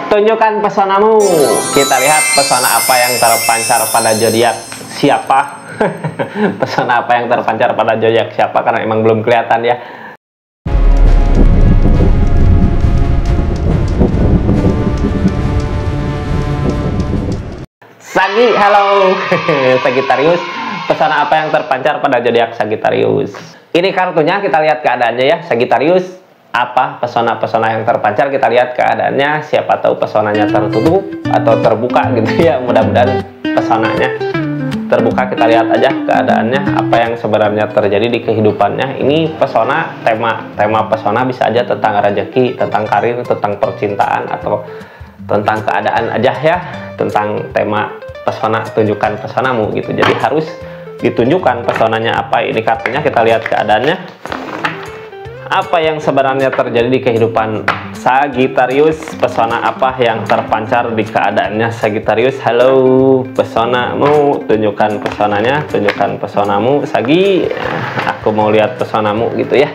Tunjukkan pesonamu. Kita lihat pesona apa yang terpancar pada zodiak siapa. Pesona apa yang terpancar pada zodiak siapa, karena emang belum kelihatan ya. Sagi, halo. Sagittarius, pesona apa yang terpancar pada zodiak Sagittarius? Ini kartunya, kita lihat keadaannya ya. Sagittarius, apa pesona-pesona yang terpancar, kita lihat keadaannya. Siapa tahu pesonanya tertutup atau terbuka gitu ya. Mudah-mudahan pesonanya terbuka. Kita lihat aja keadaannya, apa yang sebenarnya terjadi di kehidupannya. Ini pesona, tema pesona bisa aja tentang rezeki, tentang karir, tentang percintaan, atau tentang keadaan aja ya. Tentang tema pesona, tunjukkan pesonamu gitu. Jadi harus ditunjukkan pesonanya apa. Ini kartunya, kita lihat keadaannya, apa yang sebenarnya terjadi di kehidupan Sagittarius. Pesona apa yang terpancar di keadaannya Sagittarius? Halo pesonamu, tunjukkan pesonanya, tunjukkan pesonamu Sagi. Aku mau lihat pesonamu gitu ya.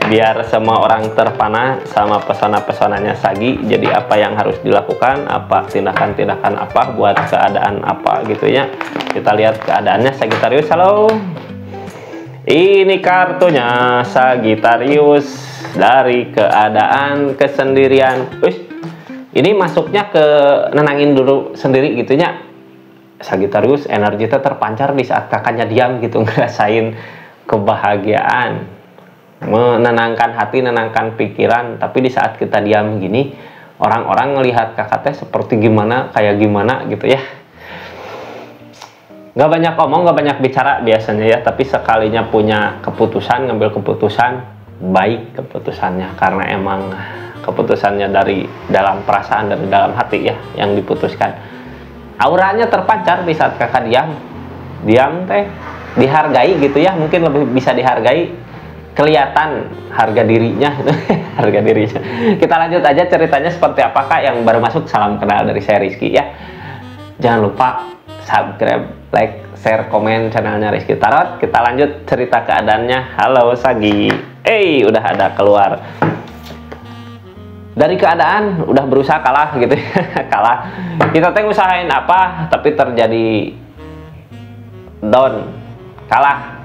Biar semua orang terpana sama pesona-pesonanya Sagi. Jadi apa yang harus dilakukan, apa tindakan-tindakan apa buat keadaan apa gitu ya. Kita lihat keadaannya Sagittarius. Halo. Ini kartunya Sagittarius, dari keadaan kesendirian. Ini masuknya ke nenangin dulu sendiri gitunya. Sagittarius energinya terpancar di saat kakaknya diam gitu, ngerasain kebahagiaan, menenangkan hati, menenangkan pikiran. Tapi di saat kita diam gini, orang-orang ngelihat kakaknya seperti gimana, kayak gimana gitu ya. Nggak banyak omong, nggak banyak bicara biasanya ya, tapi sekalinya punya keputusan, ngambil keputusan, baik keputusannya, karena emang keputusannya dari dalam perasaan, dari dalam hati ya, yang diputuskan. Auranya terpancar di saat kakak diam teh, dihargai gitu ya, mungkin lebih bisa dihargai, kelihatan harga dirinya. Harga dirinya. Kita lanjut aja ceritanya seperti apakah. Yang baru masuk, salam kenal dari saya Rizky ya. Jangan lupa subscribe, like, share, komen channelnya Rizky Tarot. Kita lanjut cerita keadaannya. Halo Sagi. Udah ada keluar. Dari keadaan udah berusaha kalah gitu ya. Kalah. Kita usahain apa tapi terjadi down. Kalah.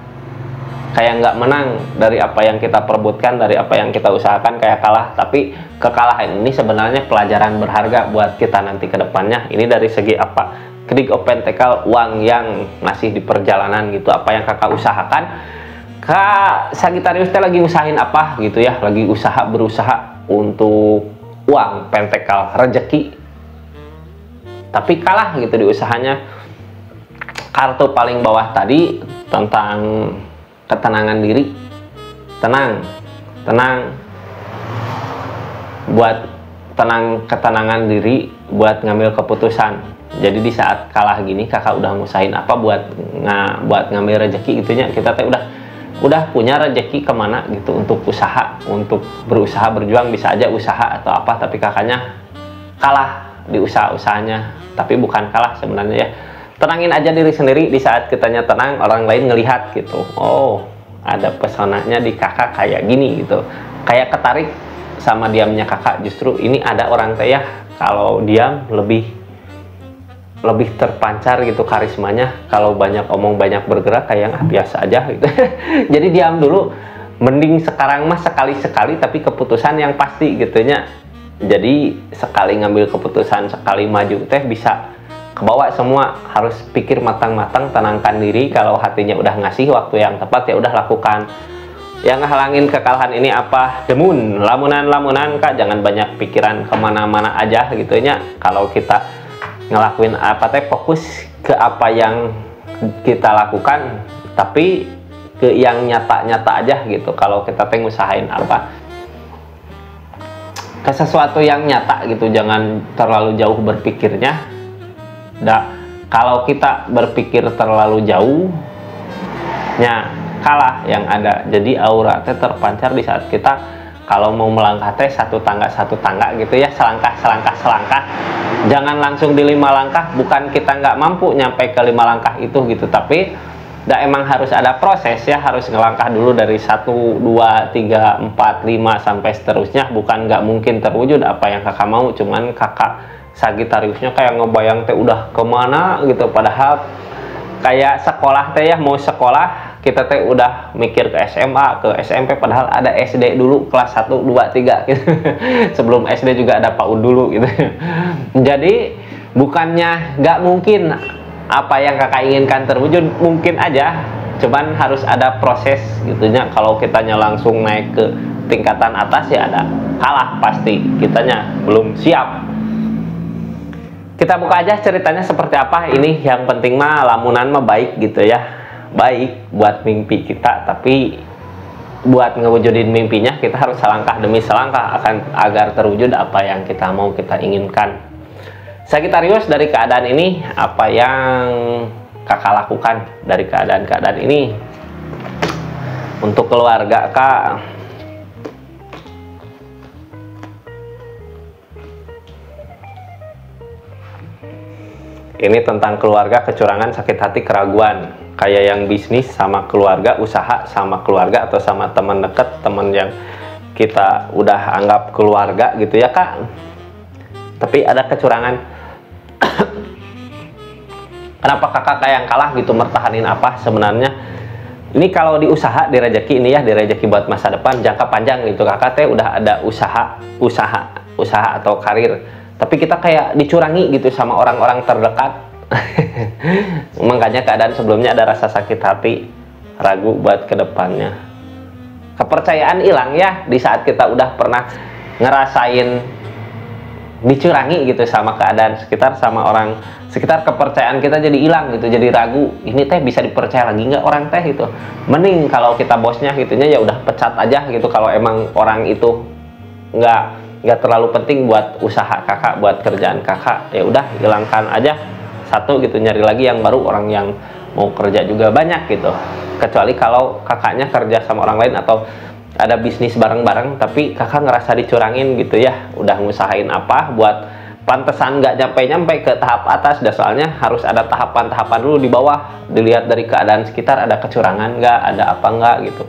Kayak nggak menang dari apa yang kita perebutkan, dari apa yang kita usahakan, kayak kalah. Tapi kekalahan ini sebenarnya pelajaran berharga buat kita nanti ke depannya. Ini dari segi apa? King of Pentacle, uang yang masih di perjalanan gitu. Apa yang kakak usahakan, Kak Sagittarius lagi usahain apa gitu ya. Lagi berusaha untuk uang, Pentacle, rezeki, tapi kalah gitu di usahanya. Kartu paling bawah tadi tentang ketenangan diri. Tenang buat ketenangan diri buat ngambil keputusan. Jadi di saat kalah gini, kakak udah ngusahain apa buat ngambil rezeki gitunya. Kita udah punya rezeki kemana gitu, untuk usaha, untuk berusaha, berjuang. Bisa aja usaha atau apa, tapi kakaknya kalah di usahanya. Tapi bukan kalah sebenarnya ya. Tenangin aja diri sendiri. Di saat kitanya tenang, orang lain ngelihat gitu, oh ada pesonanya di kakak kayak gini gitu, kayak ketarik sama diamnya kakak. Justru ini ada orang teh ya, kalau diam lebih terpancar gitu karismanya. Kalau banyak omong, banyak bergerak, kayak biasa aja gitu. Jadi diam dulu, mending sekarang mah sekali-sekali tapi keputusan yang pasti gitunya. Jadi sekali ngambil keputusan, sekali maju teh bisa kebawa semua. Harus pikir matang-matang, tenangkan diri. Kalau hatinya udah ngasih waktu yang tepat, ya udah lakukan. Yang ngehalangin kekalahan ini apa? Demun, lamunan kak, jangan banyak pikiran kemana-mana aja gitunya. Kalau kita ngelakuin apa teh, fokus ke apa yang kita lakukan, tapi ke yang nyata-nyata aja gitu. Kalau kita ngusahain apa, ke sesuatu yang nyata gitu, jangan terlalu jauh berpikirnya. Kalau kita berpikir terlalu jauh, kalah yang ada. Jadi aura teh terpancar di saat kita kalau mau melangkah teh satu tangga gitu ya, selangkah. Jangan langsung di 5 langkah. Bukan kita nggak mampu nyampe ke 5 langkah itu gitu, tapi emang harus ada proses ya, harus ngelangkah dulu dari 1, 2, 3, 4, 5 sampai seterusnya. Bukan nggak mungkin terwujud apa yang kakak mau, cuman kakak Sagitariusnya kayak ngebayang teh udah kemana gitu, padahal kayak sekolah teh ya, mau sekolah kita teh udah mikir ke SMA, ke SMP, padahal ada SD dulu kelas 1, 2, 3 gitu. Sebelum SD juga ada PAUD dulu gitu. Jadi bukannya nggak mungkin apa yang kakak inginkan terwujud, mungkin aja, cuman harus ada proses gitunya. Kalau kitanya langsung naik ke tingkatan atas ya ada kalah pasti, kitanya belum siap. Kita buka aja ceritanya seperti apa. Ini yang penting mah lamunan mah baik gitu ya, baik buat mimpi kita, tapi buat ngewujudin mimpinya kita harus selangkah demi selangkah agar terwujud apa yang kita mau, kita inginkan. Sagitarius, dari keadaan ini apa yang kakak lakukan dari keadaan-keadaan ini untuk keluarga kak? Ini tentang keluarga, kecurangan, sakit hati, keraguan. Kayak yang bisnis sama keluarga, usaha sama keluarga, atau sama teman dekat, teman yang kita udah anggap keluarga gitu ya kak. Tapi ada kecurangan. Kenapa kakak kayak yang kalah gitu, mertahanin apa sebenarnya? Ini kalau di usaha, di rezeki ini ya, di rezeki buat masa depan, jangka panjang gitu. Kakak teh udah ada usaha atau karir, tapi kita kayak dicurangi gitu sama orang-orang terdekat. Makanya keadaan sebelumnya ada rasa sakit hati, ragu buat kedepannya. Kepercayaan hilang ya di saat kita udah pernah ngerasain dicurangi gitu sama keadaan sekitar, sama orang sekitar. Kepercayaan kita jadi hilang gitu, jadi ragu, ini teh bisa dipercaya lagi nggak orang teh gitu. Mending kalau kita bosnya gitunya ya udah pecat aja gitu. Kalau emang orang itu nggak terlalu penting buat usaha kakak, buat kerjaan kakak, ya udah hilangkan aja satu gitu, nyari lagi yang baru, orang yang mau kerja juga banyak gitu. Kecuali kalau kakaknya kerja sama orang lain atau ada bisnis bareng-bareng tapi kakak ngerasa dicurangin gitu ya, udah ngusahain apa buat pantesan nggak nyampe ke tahap atas. Dan soalnya harus ada tahapan-tahapan dulu di bawah, dilihat dari keadaan sekitar ada kecurangan nggak, ada apa nggak gitu.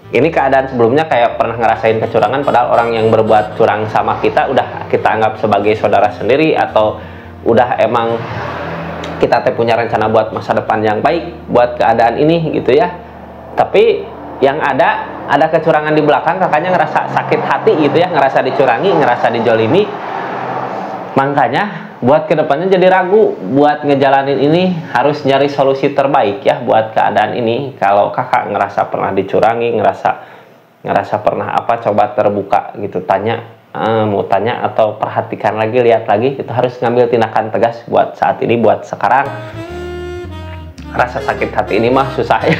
Ini keadaan sebelumnya kayak pernah ngerasain kecurangan, padahal orang yang berbuat curang sama kita udah kita anggap sebagai saudara sendiri, atau udah emang kita teh punya rencana buat masa depan yang baik buat keadaan ini gitu ya. Tapi yang ada kecurangan di belakang, kakaknya ngerasa sakit hati gitu ya, ngerasa dicurangi, ngerasa dijolimi. Makanya buat kedepannya jadi ragu buat ngejalanin ini, harus nyari solusi terbaik ya buat keadaan ini. Kalau kakak ngerasa pernah dicurangi, ngerasa pernah apa, coba terbuka gitu, mau tanya atau perhatikan lagi, lihat lagi, itu harus ngambil tindakan tegas buat saat ini, buat sekarang. Rasa sakit hati ini mah susah ya.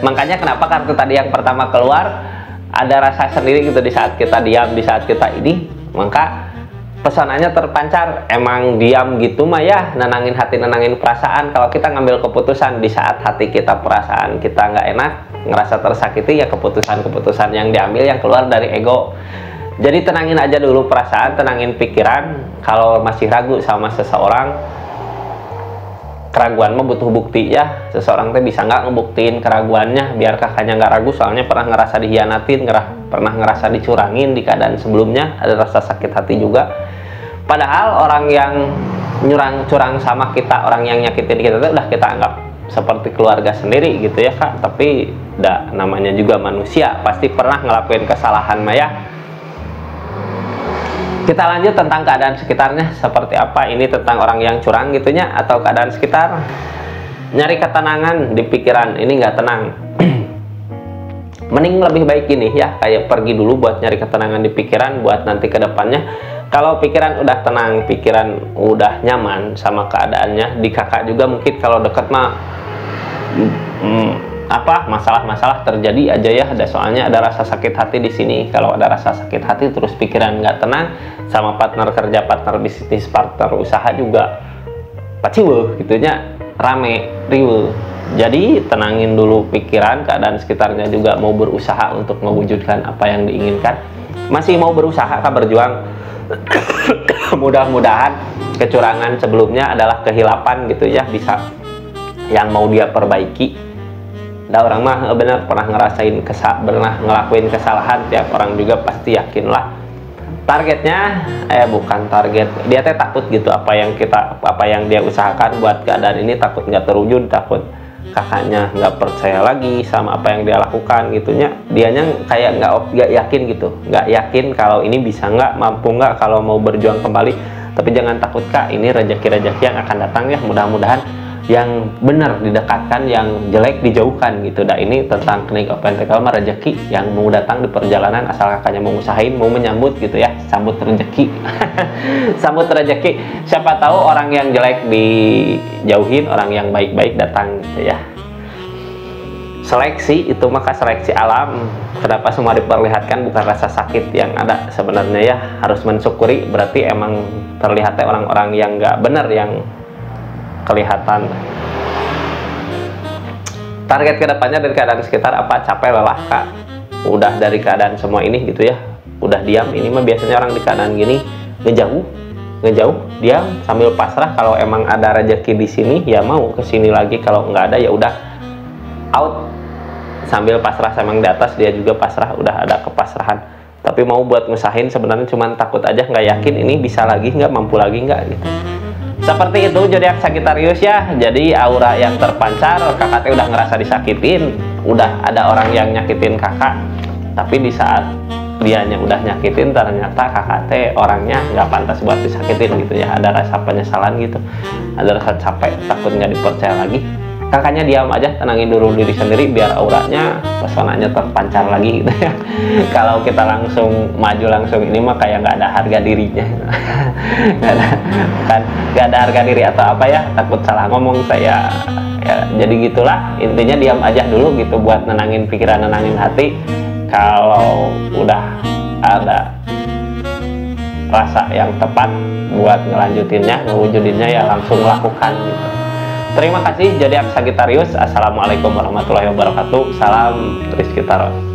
Makanya kenapa kartu tadi yang pertama keluar, ada rasa sendiri gitu di saat kita diam, di saat kita ini, maka pesonanya terpancar. Emang diam gitu mah ya, nenangin hati, nenangin perasaan. Kalau kita ngambil keputusan di saat hati kita, perasaan kita nggak enak, ngerasa tersakiti, ya keputusan-keputusan yang diambil yang keluar dari ego. Jadi tenangin aja dulu perasaan, tenangin pikiran. Kalau masih ragu sama seseorang, keraguan mah butuh bukti ya. Seseorang teh bisa nggak ngebuktiin keraguannya biar kakaknya nggak ragu, soalnya pernah ngerasa dihianatin, pernah ngerasa dicurangin di keadaan sebelumnya, ada rasa sakit hati juga. Padahal orang yang curang sama kita, orang yang nyakitin kita itu udah kita anggap seperti keluarga sendiri gitu ya kak. Tapi namanya juga manusia, pasti pernah ngelakuin kesalahan Maya. Kita lanjut tentang keadaan sekitarnya seperti apa. Ini tentang orang yang curang gitunya, atau keadaan sekitar. Nyari ketenangan di pikiran, ini nggak tenang. Mending lebih baik ini ya, kayak pergi dulu buat nyari ketenangan di pikiran, buat nanti ke depannya. Kalau pikiran udah tenang, pikiran udah nyaman sama keadaannya, di kakak juga mungkin kalau deket mah masalah-masalah terjadi aja ya. Soalnya ada rasa sakit hati di sini. Kalau ada rasa sakit hati terus pikiran nggak tenang, sama partner kerja, partner bisnis, partner usaha juga paciweuh gitunya, rame riweuh. Jadi tenangin dulu pikiran, keadaan sekitarnya juga mau berusaha untuk mewujudkan apa yang diinginkan. Masih mau berusaha kah, berjuang. Mudah-mudahan kecurangan sebelumnya adalah kehilapan gitu ya, bisa yang mau dia perbaiki. Dah orang mah bener pernah ngerasain pernah ngelakuin kesalahan, tiap orang juga pasti yakin lah targetnya bukan target, dia teh takut gitu apa yang dia usahakan buat keadaan ini, takut nggak terwujud, takut kakaknya nggak percaya lagi sama apa yang dia lakukan gitunya, dianya kayak nggak yakin gitu, nggak yakin kalau ini bisa nggak, mampu nggak kalau mau berjuang kembali. Tapi jangan takut kak, ini rezeki-rezeki yang akan datang ya, mudah-mudahan yang benar didekatkan, yang jelek dijauhkan gitu. Nah ini tentang kening open tackle mah rezeki yang mau datang di perjalanan, asal kakaknya mau usahain, mau menyambut gitu ya, sambut rezeki. Sambut rezeki, siapa tahu orang yang jelek dijauhin, orang yang baik-baik datang gitu ya. Seleksi itu maka seleksi alam, kenapa semua diperlihatkan, bukan rasa sakit yang ada sebenarnya ya, harus mensyukuri, berarti emang terlihatnya orang-orang yang nggak benar yang kelihatan. Target kedepannya dari keadaan sekitar apa? Capek, lelah kak, udah dari keadaan semua ini gitu ya, udah diam. Ini mah biasanya orang di keadaan gini ngejauh, diam sambil pasrah. Kalau emang ada rezeki di sini ya mau ke sini lagi, kalau nggak ada ya udah out, sambil pasrah. Sama yang di atas dia juga pasrah, udah ada kepasrahan. Tapi mau buat ngusahin sebenarnya cuman takut aja, nggak yakin ini bisa lagi nggak, mampu lagi nggak gitu. Seperti itu zodiak Sagittarius ya. Jadi aura yang terpancar, kakak teh udah ngerasa disakitin, udah ada orang yang nyakitin kakak, tapi di saat dianya udah nyakitin ternyata kakak teh orangnya nggak pantas buat disakitin gitu ya, ada rasa penyesalan gitu, ada rasa capek, takut nggak dipercaya lagi. Kakaknya diam aja, tenangin dulu diri sendiri biar auranya, pesonanya terpancar lagi gitu ya. Kalau kita langsung maju langsung ini mah kayak nggak ada harga dirinya. Nggak ada harga diri atau apa ya, takut salah ngomong saya ya. Jadi gitulah, intinya diam aja dulu gitu buat nenangin pikiran, nenangin hati. Kalau udah ada rasa yang tepat buat ngelanjutinnya, ngewujudinnya ya langsung lakukan gitu. Terima kasih zodiak Sagittarius. Assalamualaikum warahmatullahi wabarakatuh. Salam Rizky Taro.